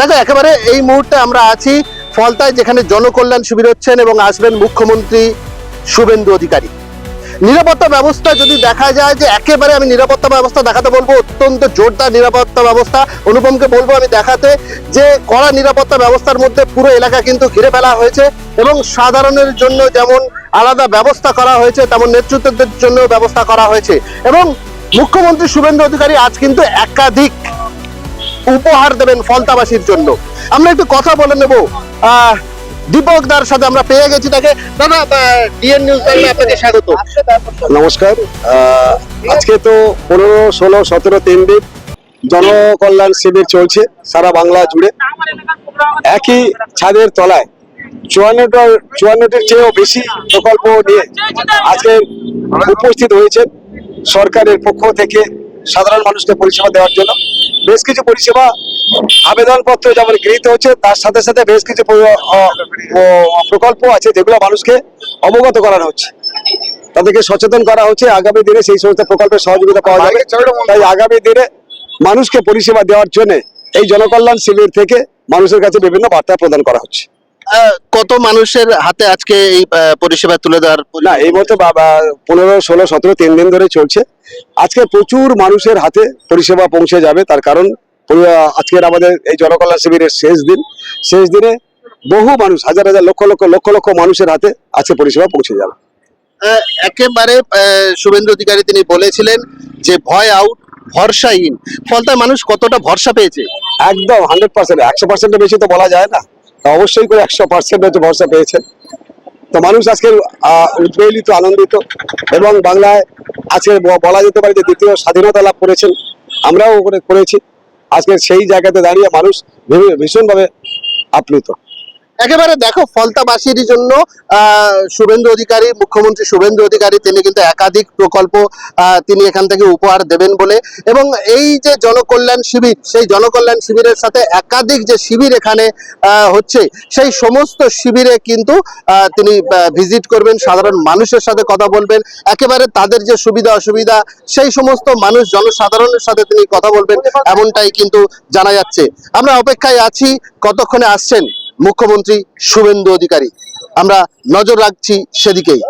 দেখো একেবারে এই মুহূর্তে আমরা আছি ফলতায়, যেখানে জনকল্যাণ শিবির হচ্ছেন এবং আসবেন মুখ্যমন্ত্রী শুভেন্দু অধিকারী। নিরাপত্তা ব্যবস্থা যদি দেখা যায়, যে একেবারে আমি নিরাপত্তা ব্যবস্থা দেখাতে বলবো, অত্যন্ত জোরদার নিরাপত্তা ব্যবস্থা। অনুপমকে বলবো আমি দেখাতে, যে কড়া নিরাপত্তা ব্যবস্থার মধ্যে পুরো এলাকা কিন্তু ঘিরে ফেলা হয়েছে এবং সাধারণের জন্য যেমন আলাদা ব্যবস্থা করা হয়েছে, তেমন নেতৃত্বদের জন্য ব্যবস্থা করা হয়েছে। এবং মুখ্যমন্ত্রী শুভেন্দু অধিকারী আজ কিন্তু একাধিক উপহার দেবেন ফলতাবাসীর জন্য। আমরা একটু কথা বলে নেব দীপক দার সাথে, আমরা পেয়ে গেছি তাকে। দাদা, ডিএন নিউজ চ্যানেলে আপনাকে স্বাগত। নমস্কার। আজকে তো 15, 16, 17 3 দিন জনকল্যাণ শিবির চলছে সারা বাংলা জুড়ে। একই ছাদের তলায় 54টির চেয়েও বেশি প্রকল্প নিয়ে আজকে উপস্থিত হয়েছেন সরকারের পক্ষ থেকে সাধারণ মানুষকে পরিষেবা দেওয়ার জন্য। বেশ কিছু পরিষেবা আবেদনপত্র যেমন গৃহীত হচ্ছে, তার সাথে সাথে বেশ কিছু প্রকল্প আছে যেগুলো মানুষকে অবগত করানো হচ্ছে, তাদেরকে সচেতন করা হচ্ছে। আগামী দিনে সেই সমস্ত প্রকল্পের সহযোগিতা পাওয়া যাবে। তাই আগামী দিনে মানুষকে পরিষেবা দেওয়ার জন্য এই জনকল্যাণ শিবির থেকে মানুষের কাছে বিভিন্ন বার্তা প্রদান করা হচ্ছে। কত মানুষের হাতে আজকে এই পরিষেবা তুলে দেওয়ার? না, এই মতো 15, 16, 17 3 দিন ধরে চলছে। আজকে প্রচুর মানুষের হাতে পরিষেবা পৌঁছে যাবে। তার কারণ আজকের আমাদের এই জনকল্যাণ শিবিরের শেষ দিনে বহু মানুষ, হাজার হাজার, লক্ষ লক্ষ মানুষের হাতে আজকে পরিষেবা পৌঁছে যাবে। একেবারে শুভেন্দু অধিকারী তিনি বলেছিলেন যে ভয় আউট, ভরসাহীন। ফলতায় মানুষ কতটা ভরসা পেয়েছে? একদম 100%, 100% বেশি তো বলা যায় না, অবশ্যই করে 100% হচ্ছে ভরসা পেয়েছেন। তো মানুষ আজকে উদ্বেলিত, আনন্দিত, এবং বাংলায় আজকে বলা যেতে পারে যে দ্বিতীয় স্বাধীনতা লাভ করেছেন, আমরাও করেছি। আজকে সেই জায়গাতে দাঁড়িয়ে মানুষ ভীষণভাবে আপ্লুত। একেবারে দেখো, ফলতাবাসীর জন্য শুভেন্দু অধিকারী, মুখ্যমন্ত্রী শুভেন্দু অধিকারী তিনি কিন্তু একাধিক প্রকল্প তিনি এখান থেকে উপহার দেবেন বলে, এবং এই যে জনকল্যাণ শিবির, সেই জনকল্যাণ শিবিরের সাথে একাধিক যে শিবির এখানে হচ্ছে, সেই সমস্ত শিবিরে কিন্তু তিনি ভিজিট করবেন, সাধারণ মানুষের সাথে কথা বলবেন, একেবারে তাদের যে সুবিধা অসুবিধা সেই সমস্ত মানুষ, জনসাধারণের সাথে তিনি কথা বলবেন, এমনটাই কিন্তু জানা যাচ্ছে। আমরা অপেক্ষায় আছি কতক্ষণে আসছেন মুখ্যমন্ত্রী শুভেন্দু অধিকারী, আমরা নজর রাখছি সেদিকেই।